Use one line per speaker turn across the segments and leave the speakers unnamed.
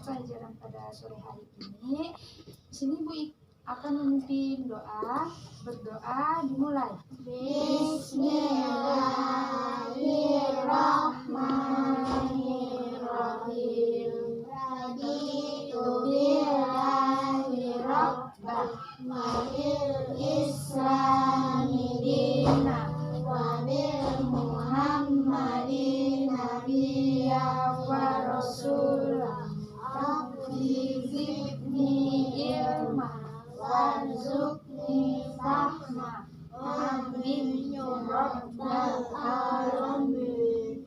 pelajaran pada sore hari ini. Di sini Bu akan memimpin doa. Berdoa dimulai. Bismillahirrahmanirrahim. Raditu billahi rabbah wa bil islami dina wa bil muhammadin nabiyya wa rasulah. Rabbi zidni ilma warzuqni fahma amin ya rabbal alamin.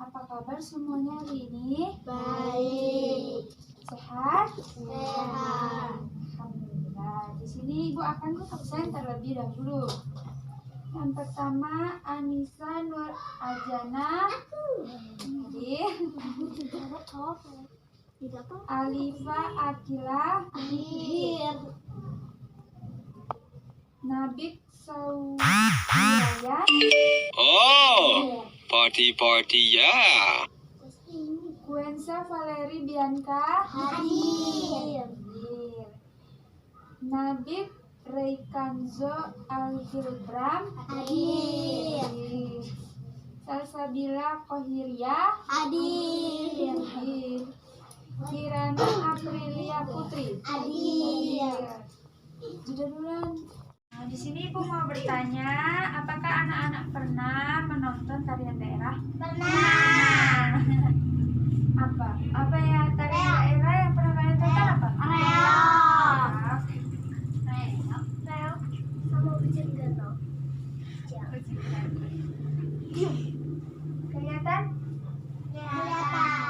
Apa kabar semuanya hari ini? Baik. Sehat? Sehat. Alhamdulillah. Di sini Ibu akan absen terlebih dahulu. Yang pertama Anissa Nur Ajana. Alifa Akila. Nabik Sauyaya.
Oh, party ya.
Kuensa Valeri Bianca. Hadir. Nabik Reikanzo Algilbram. Hadir. Salsabila Kohiria. Hadir. Kirana Aprilia Putri. Hadir. Sudah duluan. Nah, di sini Ibu mau bertanya, apakah anak-anak pernah menonton tarian daerah? Pernah. Apa ya tarian daerah yang pernah kalian tonton apa? Reok. Sama ujian gano. Kelihatan? Kelihatan.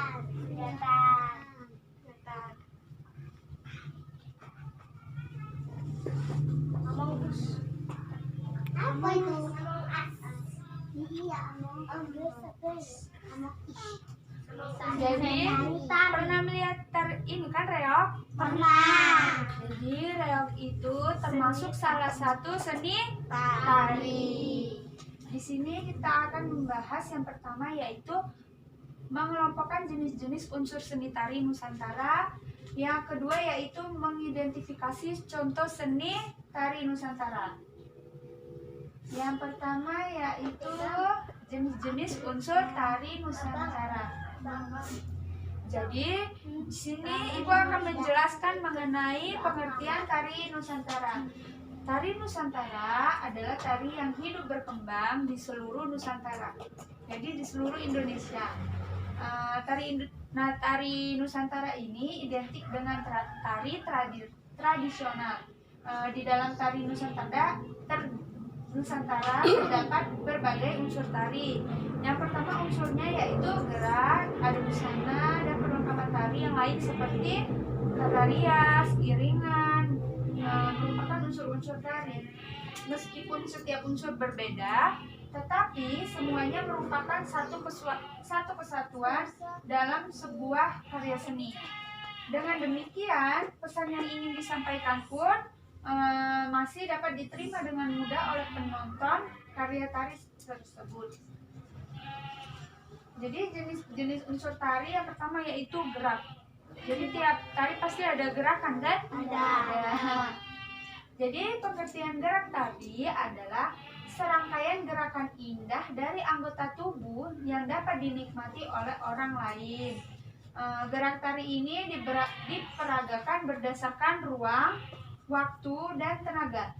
Apa itu? Jadi pernah melihat ini kan reok? Pernah. Jadi reok itu termasuk salah satu seni tari. Di sini kita akan membahas yang pertama yaitu mengelompokkan jenis-jenis unsur seni tari Nusantara. Yang kedua yaitu mengidentifikasi contoh seni tari Nusantara. Yang pertama yaitu jenis-jenis unsur tari Nusantara. Jadi di sini Ibu akan menjelaskan mengenai pengertian tari Nusantara. Tari Nusantara adalah tari yang hidup berkembang di seluruh Nusantara. Jadi di seluruh Indonesia. Tari Nusantara ini identik dengan tari tradisional. Di dalam tari Nusantara terdapat berbagai unsur tari. Yang pertama unsurnya yaitu gerak, ada busana, dan perlengkapan tari yang lain seperti tata rias, iringan, merupakan unsur-unsur tari. Meskipun setiap unsur berbeda, tetapi semuanya merupakan satu kesatuan dalam sebuah karya seni. Dengan demikian, pesan yang ingin disampaikan pun masih dapat diterima dengan mudah oleh penonton karya tari tersebut. Jadi jenis unsur tari yang pertama yaitu gerak. Jadi tiap tari pasti ada gerakan kan? Ada. Jadi pengertian gerak tari adalah serangkaian gerakan indah dari anggota tubuh yang dapat dinikmati oleh orang lain. Gerak tari ini diperagakan berdasarkan ruang, waktu, dan tenaga.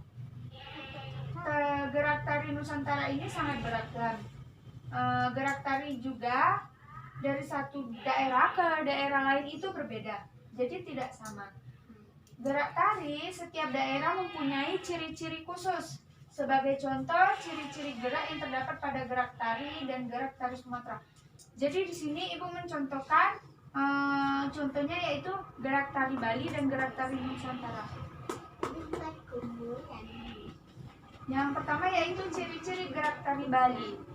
Gerak tari Nusantara ini sangat beragam. Gerak tari juga dari satu daerah ke daerah lain itu berbeda, jadi tidak sama. Gerak tari setiap daerah mempunyai ciri-ciri khusus. Sebagai contoh, ciri-ciri gerak yang terdapat pada gerak tari dan gerak tari Sumatera. Jadi di sini Ibu mencontohkan contohnya yaitu gerak tari Bali dan gerak tari Nusantara. Yang pertama yaitu ciri-ciri gerak tari Bali.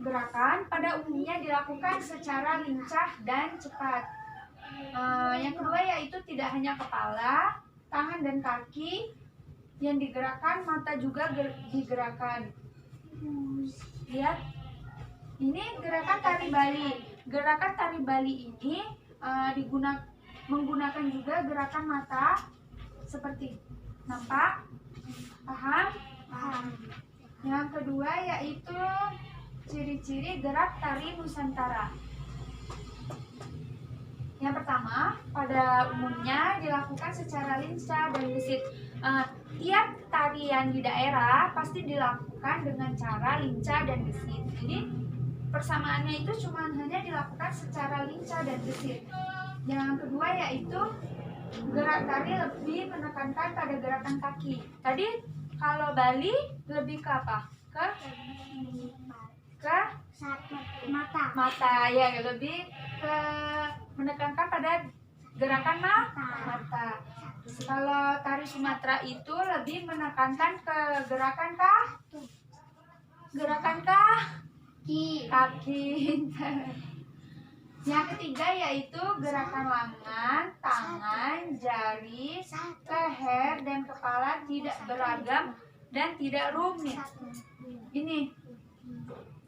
Gerakan pada umumnya dilakukan secara lincah dan cepat. Yang kedua yaitu tidak hanya kepala, tangan dan kaki yang digerakkan, mata juga digerakkan. Lihat, ini gerakan tari Bali. gerakan tari Bali ini menggunakan juga gerakan mata seperti nampak, paham?
Paham.
Yang kedua yaitu ciri-ciri gerak tari Nusantara. Yang pertama, pada umumnya dilakukan secara lincah dan gesit. Tiap tarian di daerah pasti dilakukan dengan cara lincah dan gesit. Jadi persamaannya itu cuma hanya dilakukan secara lincah dan gesit. Yang kedua yaitu gerak tari lebih menekankan pada gerakan kaki. Tadi kalau Bali lebih ke apa? Ke mata ya, lebih ke menekankan pada gerakan mata. Kalau tari Sumatera itu lebih menekankan ke gerakan kaki. Yang ketiga yaitu gerakan lengan, tangan, jari, leher, dan kepala tidak beragam dan tidak rumit. Ini.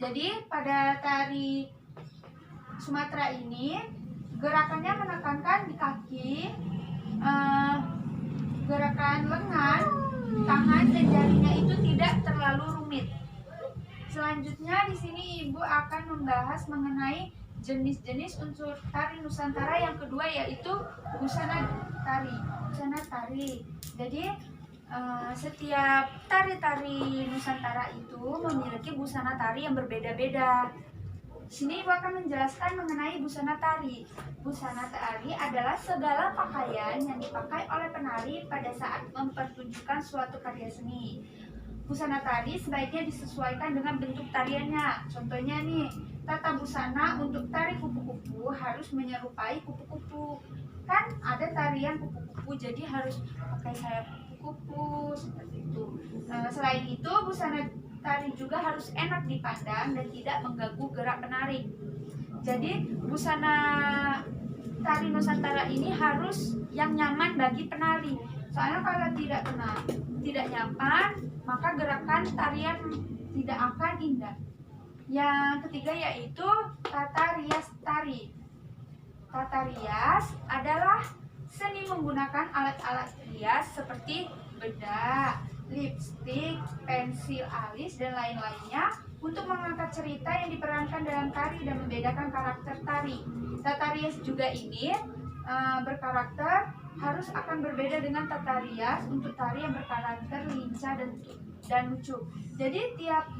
Jadi pada tari Sumatera ini gerakannya menekankan di kaki, gerakan lengan, tangan, dan jarinya itu tidak terlalu rumit. Selanjutnya di sini Ibu akan membahas mengenai jenis-jenis unsur tari Nusantara. Yang kedua yaitu busana tari. Jadi setiap tari-tari Nusantara itu memiliki busana tari yang berbeda-beda. Di sini Ibu akan menjelaskan mengenai busana tari. Busana tari adalah segala pakaian yang dipakai oleh penari pada saat mempertunjukkan suatu karya seni. Busana tari sebaiknya disesuaikan dengan bentuk tariannya. Contohnya nih, tata busana untuk tari kupu-kupu harus menyerupai kupu-kupu. Kan ada tarian kupu-kupu, jadi harus pakai sayap kupu-kupu seperti itu. Selain itu, busana tari juga harus enak dipandang dan tidak mengganggu gerak penari. Jadi busana tari Nusantara ini harus yang nyaman bagi penari. Soalnya kalau tidak nyaman, maka gerakan tarian tidak akan indah. Yang ketiga yaitu tata rias tari. Tata rias adalah seni menggunakan alat-alat rias seperti bedak, lipstik, pensil alis, dan lain-lainnya untuk mengangkat cerita yang diperankan dalam tari dan membedakan karakter tari. Tata rias juga ini berkarakter harus akan berbeda dengan tata rias untuk tari yang berkarakter lincah dan lucu. Jadi tiap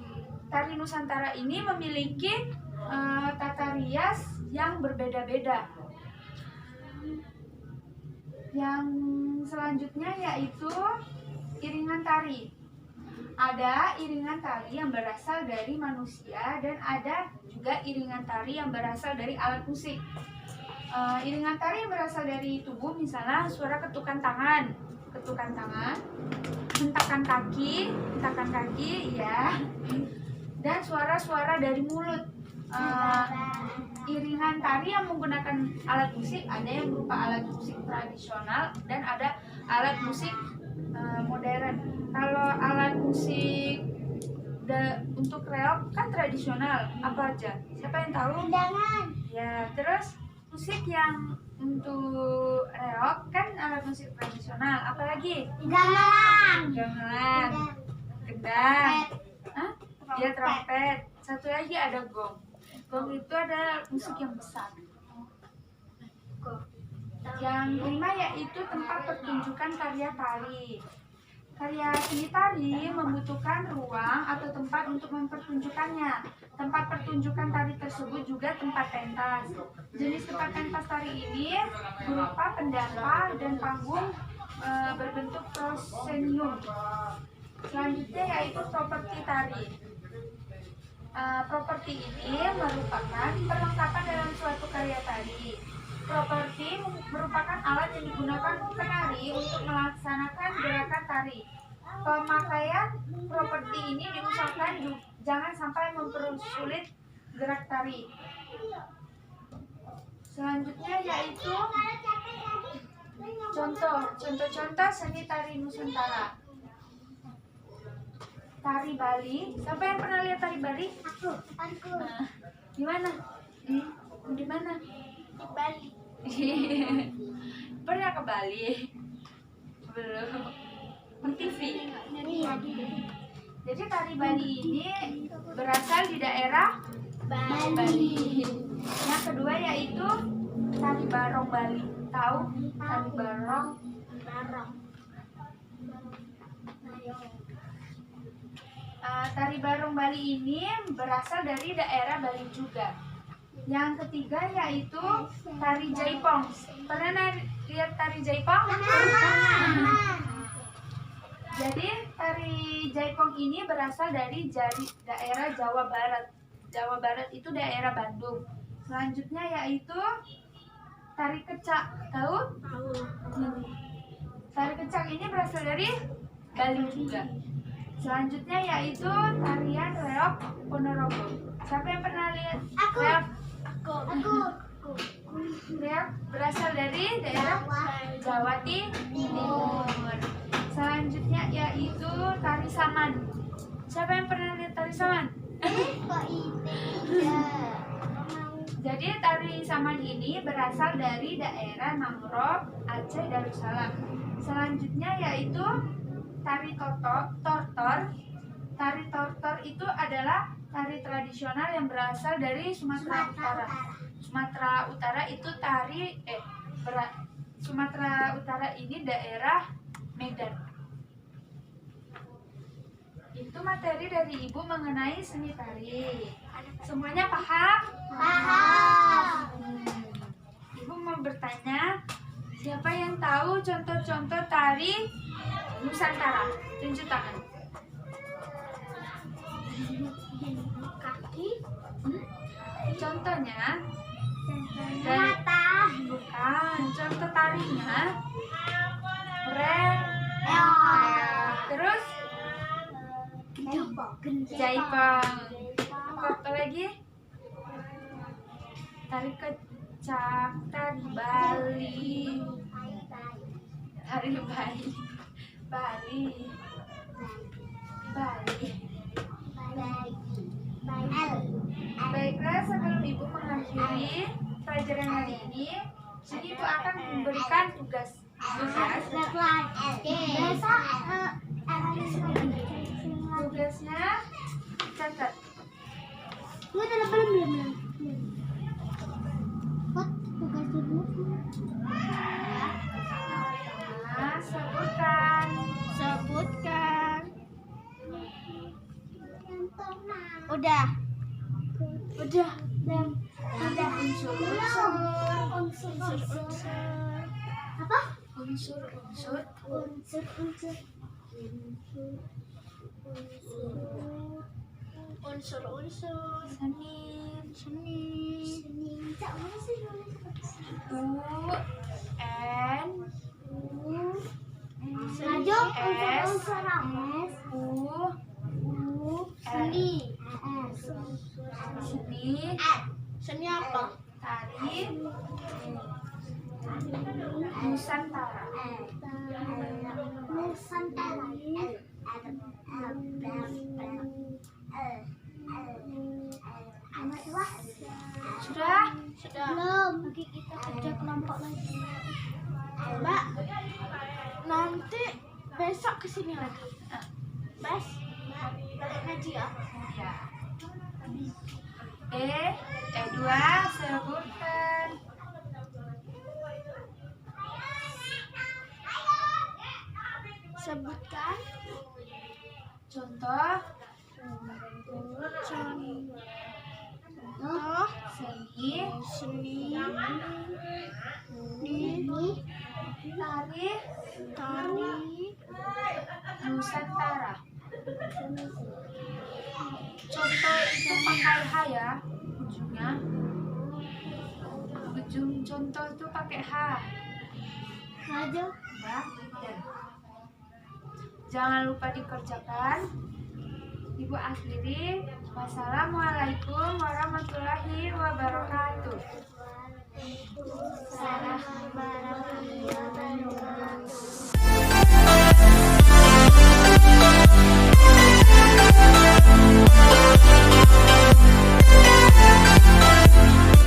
tari Nusantara ini memiliki tata rias yang berbeda-beda. Yang selanjutnya yaitu iringan tari. Ada iringan tari yang berasal dari manusia dan ada juga iringan tari yang berasal dari alat musik. Iringan tari yang berasal dari tubuh, misalnya suara ketukan tangan, hentakan kaki, ya, dan suara-suara dari mulut. Iringan tari yang menggunakan alat musik ada yang berupa alat musik tradisional dan ada alat musik modern. Kalau alat musik untuk reog kan tradisional, apa aja? Siapa yang tahu?
Undangan.
Ya, terus musik yang untuk reog kan alat musik tradisional, apalagi?
Gamelan.
Gendang, ya trompet. Satu lagi ada gong. Gong itu ada musik yang besar. Yang kelima yaitu tempat pertunjukan karya tari. Karya seni tari membutuhkan ruang atau tempat untuk mempertunjukkannya. Tempat pertunjukan tari tersebut juga tempat pentas. Jenis tempat pentas tari ini berupa pendampar dan panggung berbentuk proscenium. Selanjutnya yaitu properti tari. Properti ini merupakan perlengkapan dalam suatu karya tari. Properti merupakan alat yang digunakan penari untuk melaksanakan gerakan tari. Pemakaian properti ini diusahakan jangan sampai mempersulit gerak tari. Selanjutnya yaitu contoh seni tari Nusantara. Tari Bali. Siapa yang pernah lihat tari Bali?
Aku.
Gimana? Di mana?
Di Bali.
Pernah ke Bali? Belum. Di TV.
Iya, di
Jadi tari Bali ini berasal di daerah
Bali.
Yang kedua yaitu tari barong Bali. Tahu tari barong?
Barong.
Tari barong Bali ini berasal dari daerah Bali juga. Yang ketiga yaitu tari jaipong. Pernah lihat tari jaipong? Jadi tari jaipong ini berasal dari daerah Jawa Barat. Jawa Barat itu daerah Bandung. Selanjutnya yaitu tari kecak. Tahu? Tari kecak ini berasal dari Bali juga. Selanjutnya yaitu tarian reok Ponorogo. Siapa yang pernah lihat reok?
Aku.
Reok berasal dari daerah Jawa Timur. Selanjutnya yaitu tari saman. Siapa yang pernah lihat tari saman?
Kok ini?
Jadi tari saman ini berasal dari daerah Mangrove, Aceh, Darussalam. Selanjutnya yaitu tari tortor. Tari tortor itu adalah tari tradisional yang berasal dari Sumatera Utara. Sumatera Utara itu Sumatera Utara ini daerah Medan. Itu materi dari Ibu mengenai seni tari. Semuanya paham?
Paham.
Ibu mau bertanya, siapa yang tahu contoh-contoh tari Nusantara? Tunjuk tangan.
Kaki.
Contohnya,
Mata.
bukan. Contoh tarinya, terus jaipong. Apa lagi? Tari kecak, tari Bali, tari Bali. Baiklah, sebelum Ibu mengakhiri pelajaran hari ini, Ibu akan memberikan tugas. Tugasnya catat. Nah, sebutkan.
Udah.
Unsur-unsur.
Apa?
Unsur-unsur.
Unsur-unsur.
Seni.
Maju. Seni. Seni apa?
Tari Nusantara. Sudah?
Belum. Lagi kita kerja kelompok lagi. Mbak, nanti besok kesini lagi. Bes, balik ngaji ya.
Ya. E2 sebutkan.
Sebutkan
Contoh seni tari Nusantara. Contoh itu pakai H ya, ujungnya. Ujung contoh itu pakai H.
maju.
Ya, dan jangan lupa dikerjakan. Ibu akhiri. Wassalamualaikum warahmatullahi wabarakatuh.
Salam